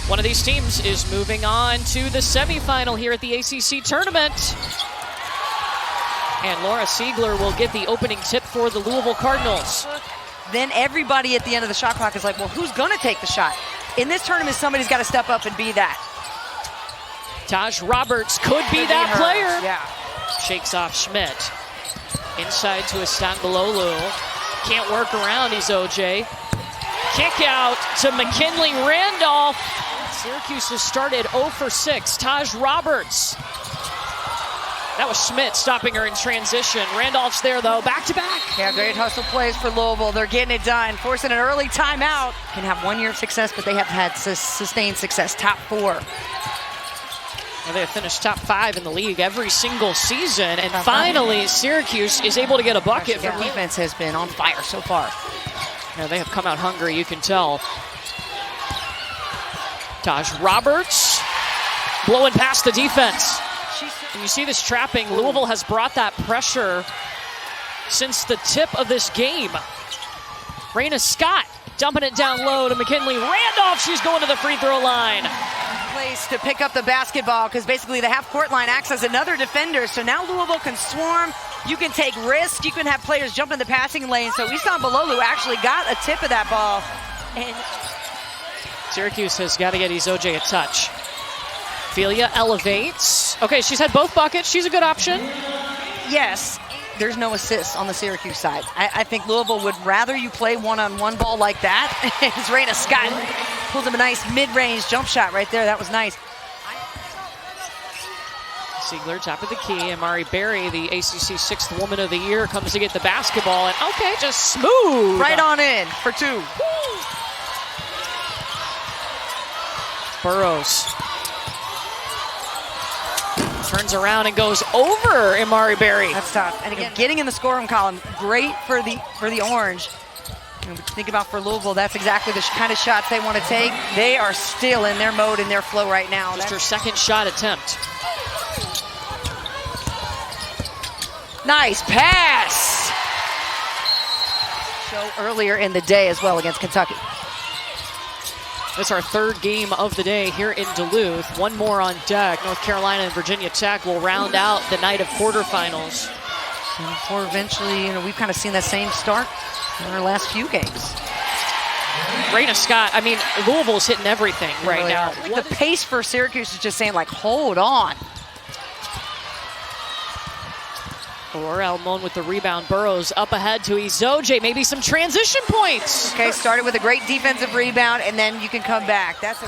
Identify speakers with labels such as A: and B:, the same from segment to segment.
A: One of these teams is moving on to the semifinal here at the ACC tournament. And Ziegler will get the opening tip for the Louisville Cardinals.
B: Then everybody at the end of the shot clock is like, well, who's going to take the shot? In this tournament, somebody's got to step up and be that.
A: Tajianna Roberts could be that player.
B: Yeah.
A: Shakes off Schmidt. Inside to Istanbulolu. Can't work around Izoje. Kick out to Mackenley. Randolph. Syracuse has started 0 for 6. Tajianna Roberts. That was Schmidt stopping her in transition. Randolph's there, though. Back to back.
B: Yeah, great hustle plays for Louisville. They're getting it done. Forcing an early timeout. Can have 1 year of success, but they have had sustained success. Top 4.
A: Well, they have finished top 5 in the league every single season. And finally, Syracuse is able to get a bucket.
B: Their defense has been on fire so far.
A: Yeah, they have come out hungry, you can tell. Tajianna Roberts blowing past the defense. And you see this trapping. Louisville has brought that pressure since the tip of this game. Reyna Scott dumping it down low to Mackenley. Randolph, she's going to the free throw line.
B: Place to pick up the basketball because basically the half-court line acts as another defender. So now Louisville can swarm. You can take risks. You can have players jump in the passing lane. So Istanbulolu actually got a tip of that ball. And
A: Syracuse has got to get Izoje a touch. Ophelia elevates. Okay, she's had both buckets. She's a good option.
B: Yes, there's no assists on the Syracuse side. I think Louisville would rather you play one-on-one ball like that. It's Reyna Scott pulls him a nice mid-range jump shot right there. That was nice.
A: Ziegler, top of the key. Imari Berry, the ACC 6th Woman of the Year, comes to get the basketball. And okay, just smooth.
B: Right on in for 2.
A: Burrows. Turns around and goes over Imari Berry.
B: That's tough. And again, getting in the scoring column, great for the Orange. Think about for Louisville, that's exactly the kind of shots they want to take. They are still in their mode, in their flow right now.
A: Just her second shot attempt.
B: Nice pass. Show earlier in the day as well against Kentucky.
A: It's our 3rd game of the day here in Duluth. One more on deck. North Carolina and Virginia Tech will round out the night of quarterfinals.
B: And before eventually, we've kind of seen that same start in our last few games.
A: Reyna Scott, I mean, Louisville's hitting everything right now.
B: Like the pace for Syracuse is just saying, like, hold on.
A: Or Almon with the rebound. Burrows up ahead to Izoje. Maybe some transition points.
B: Okay, started with a great defensive rebound, and then you can come back. That's a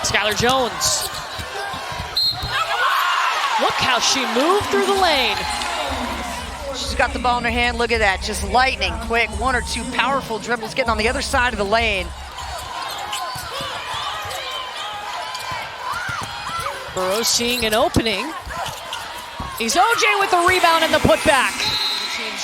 A: Skylar Jones. Look how she moved through the lane.
B: She's got the ball in her hand. Look at that. Just lightning quick. 1 or 2 powerful dribbles getting on the other side of the lane.
A: Burrows seeing an opening. Izoje with the rebound and the putback.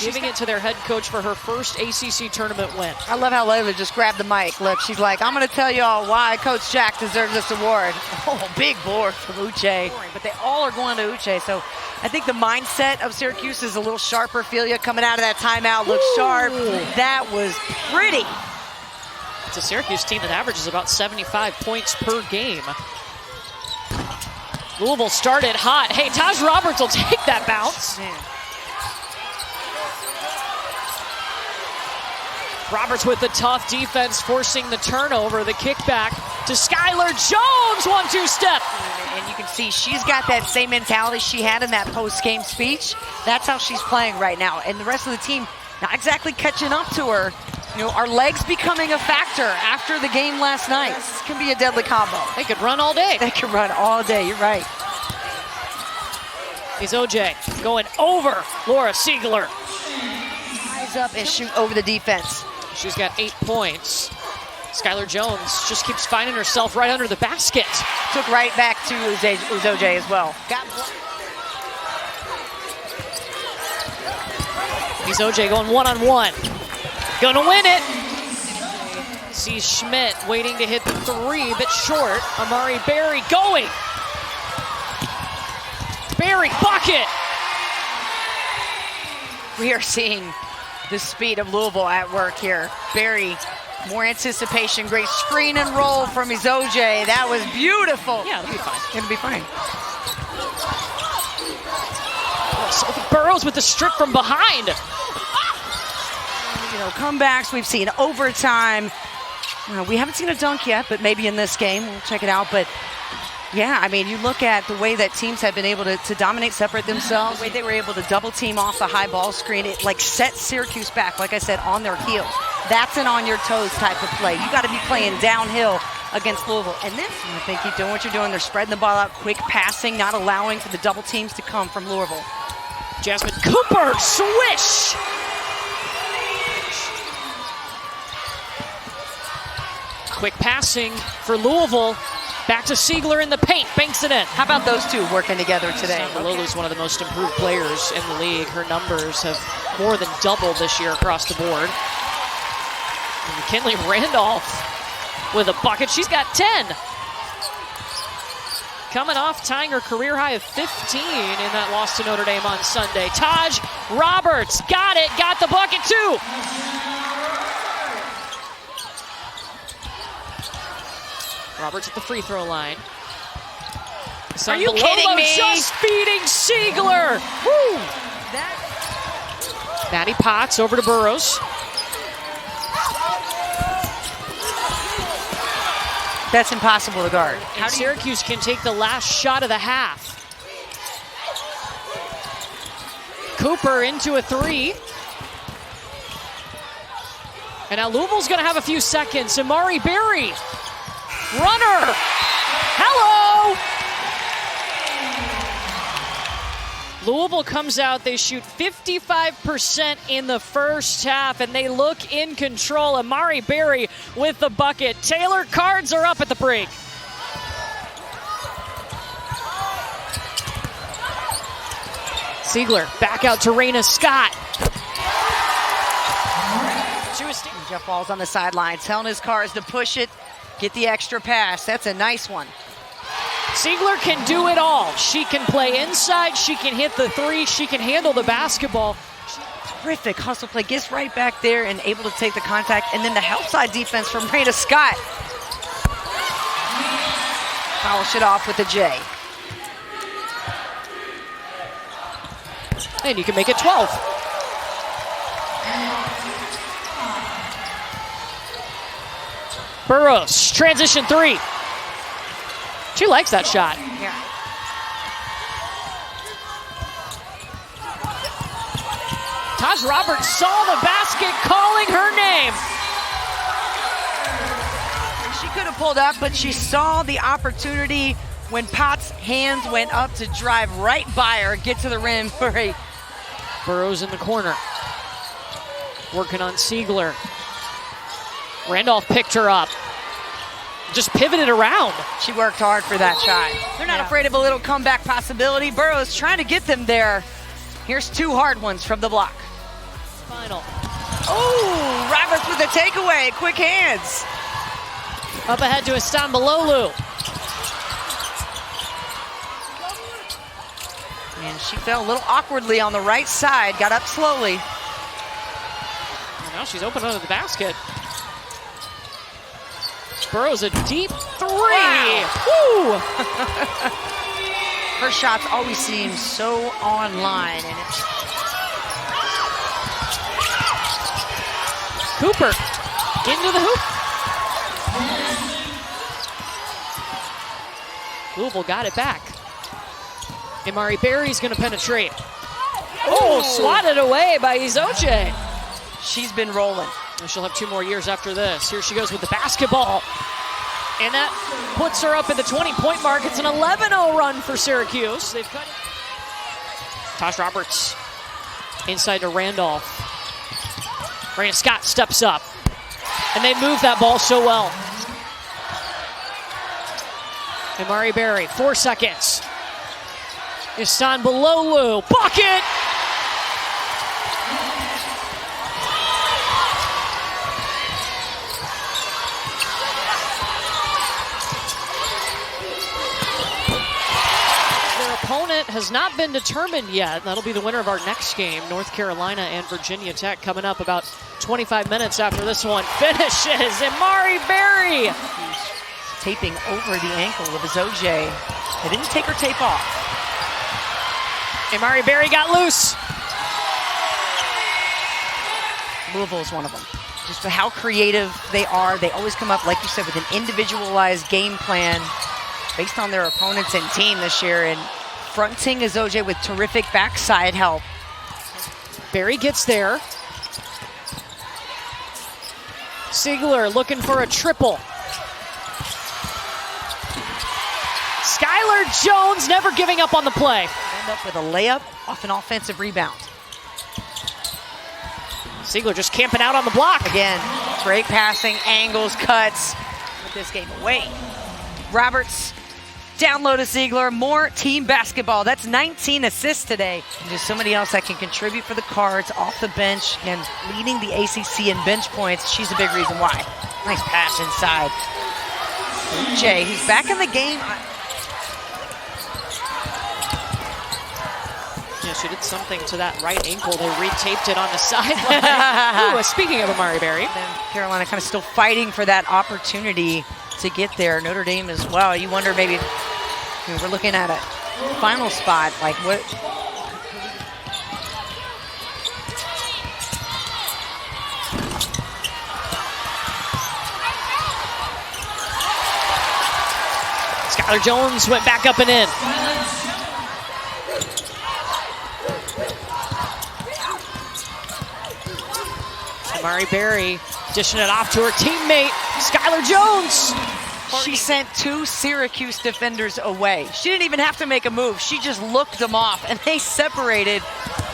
A: Giving it to their head coach for her first ACC tournament win.
B: I love how Layla just grabbed the mic. Look, she's like, I'm going to tell you all why Coach Jack deserves this award. Oh, big board from Uche. But they all are going to Uche. So I think the mindset of Syracuse is a little sharper. Ophelia coming out of that timeout looks sharp. That was pretty.
A: It's a Syracuse team that averages about 75 points per game. Louisville started hot. Hey, Tajianna Roberts will take that bounce.
B: Man.
A: Roberts with the tough defense, forcing the turnover. The kickback to Skylar Jones. 1-2 step.
B: And you can see she's got that same mentality she had in that post-game speech. That's how she's playing right now. And the rest of the team not exactly catching up to her. Our legs becoming a factor after the game last night. This can be a deadly combo.
A: They could run all day.
B: They can run all day, you're right.
A: Izoje going over Ziegler.
B: Rise up and shoot over the defense.
A: She's got 8 points. Skylar Jones just keeps finding herself right under the basket.
B: Took right back to Izoje as well.
A: Izoje going one-on-one. Gonna win it. Sees Schmidt waiting to hit the 3, but short. Imari Berry going. Berry, bucket.
B: We are seeing the speed of Louisville at work here. Berry More anticipation. Great screen and roll from Izoje. That was beautiful.
A: Yeah, it'll be fine.
B: It'll be fine.
A: Oh, Burrows with the strip from behind.
B: You know, comebacks, we've seen overtime. We haven't seen a dunk yet, but maybe in this game. We'll check it out. But yeah, I mean, you look at the way that teams have been able to dominate, separate themselves, the way they were able to double team off the high ball screen. It like set Syracuse back, like I said, on their heels. That's an on your toes type of play. You got to be playing downhill against Louisville. And then I think keep doing what you're doing. They're spreading the ball out, quick passing, not allowing for the double teams to come from Louisville.
A: Jasmine Cooper, swish! Quick passing for Louisville. Back to Ziegler in the paint, banks it in.
B: How about those two working together today?
A: Lulu's one of the most improved players in the league. Her numbers have more than doubled this year across the board. And Mackenley Randolph with a bucket. She's got 10. Coming off tying her career high of 15 in that loss to Notre Dame on Sunday. Taj Roberts got it, got the bucket too. Roberts at the free throw line.
B: Are you kidding me?
A: Just feeding Ziegler. Woo! Maddie Potts over to Burrows.
B: That's impossible to guard.
A: And Syracuse can take the last shot of the half. Cooper into a three. And now Louisville's going to have a few seconds. Imari Berry. Runner. Hello. Louisville comes out. They shoot 55% in the first half, and they look in control. Imari Berry with the bucket. Taylor, cards are up at the break. Ziegler back out to Reyna Scott.
B: Jeff Walz on the sideline, telling his cars to push it, get the extra pass. That's a nice one.
A: Ziegler can do it all. She can play inside, she can hit the three, she can handle the basketball.
B: Terrific hustle play, gets right back there and able to take the contact. And then the help side defense from Reyna Scott. Polish it off with a J.
A: And you can make it 12. Burrows, transition three. She likes that shot.
B: Yeah.
A: Taj Roberts saw the basket, calling her name.
B: She could have pulled up, but she saw the opportunity when Potts' hands went up to drive right by her, get to the rim for a...
A: Burrows in the corner. Working on Ziegler. Randolph picked her up. Just pivoted around.
B: She worked hard for that shot. They're not afraid of a little comeback possibility. Burrows trying to get them there. Here's two hard ones from the block.
A: Final.
B: Oh, Roberts with a takeaway. Quick hands.
A: Up ahead to Istanbulolu.
B: And she fell a little awkwardly on the right side. Got up slowly.
A: And now she's open under the basket. Burrows a deep three.
B: Wow.
A: Woo!
B: Her shots always seem so online. And it's...
A: Cooper into the hoop. Louisville got it back. Imari Berry's going to penetrate. Oh, swatted away by Izoje.
B: She's been rolling.
A: She'll have 2 more years after this. Here she goes with the basketball. And that puts her up at the 20-point mark. It's an 11-0 run for Syracuse. They've cut it. Taj Roberts inside to Randolph. Reyna Scott steps up. And they move that ball so well. Imari Berry, 4 seconds. Istanbulolu, bucket! Their opponent has not been determined yet. That'll be the winner of our next game, North Carolina and Virginia Tech, coming up about 25 minutes after this one finishes. Imari Berry
B: taping over the ankle of Izoje. They didn't take her tape off.
A: Imari Berry got loose.
B: Louisville is one of them. Just for how creative they are. They always come up, like you said, with an individualized game plan based on their opponents and team this year, and fronting Izoje with terrific backside help.
A: Berry gets there. Ziegler looking for a triple. Skylar Jones never giving up on the play.
B: End up with a layup off an offensive rebound.
A: Ziegler just camping out on the block.
B: Again, great passing, angles, cuts. Put this game away. Roberts down low to Ziegler. More team basketball. That's 19 assists today. And just somebody else that can contribute for the Cards off the bench and leading the ACC in bench points. She's a big reason why. Nice pass inside. Uche, who's back in the game.
A: Yeah, she did something to that right ankle. They retaped it on the sideline. Ooh, speaking of Imari Berry.
B: Then Carolina kind of still fighting for that opportunity to get there. Notre Dame as well. You wonder maybe, we're looking at a final spot, like what?
A: Skylar Jones went back up and in. Imari Berry dishing it off to her teammate, Skylar Jones.
B: She sent 2 Syracuse defenders away. She didn't even have to make a move. She just looked them off, and they separated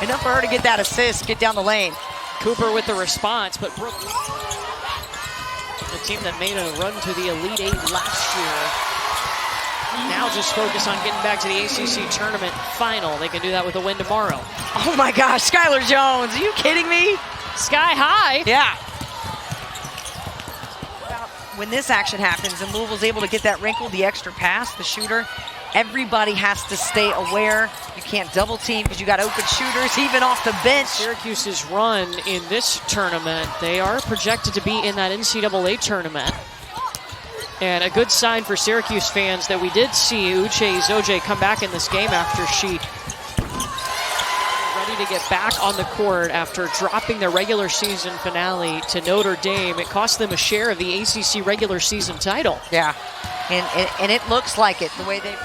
B: enough for her to get that assist, get down the lane.
A: Cooper with the response, but Brooke, the team that made a run to the Elite Eight last year, now just focus on getting back to the ACC tournament final. They can do that with a win tomorrow.
B: Oh my gosh, Skylar Jones, are you kidding me?
A: Sky high.
B: Yeah. When this action happens and Louisville's able to get that wrinkle, the extra pass, the shooter, everybody has to stay aware. You can't double team because you got open shooters, even off the bench.
A: Syracuse's run in this tournament, they are projected to be in that NCAA tournament. And a good sign for Syracuse fans that we did see Uche Izoje come back in this game after she ready to get back on the court after dropping their regular season finale to Notre Dame. It cost them a share of the ACC regular season title.
B: Yeah, and it looks like it, the way they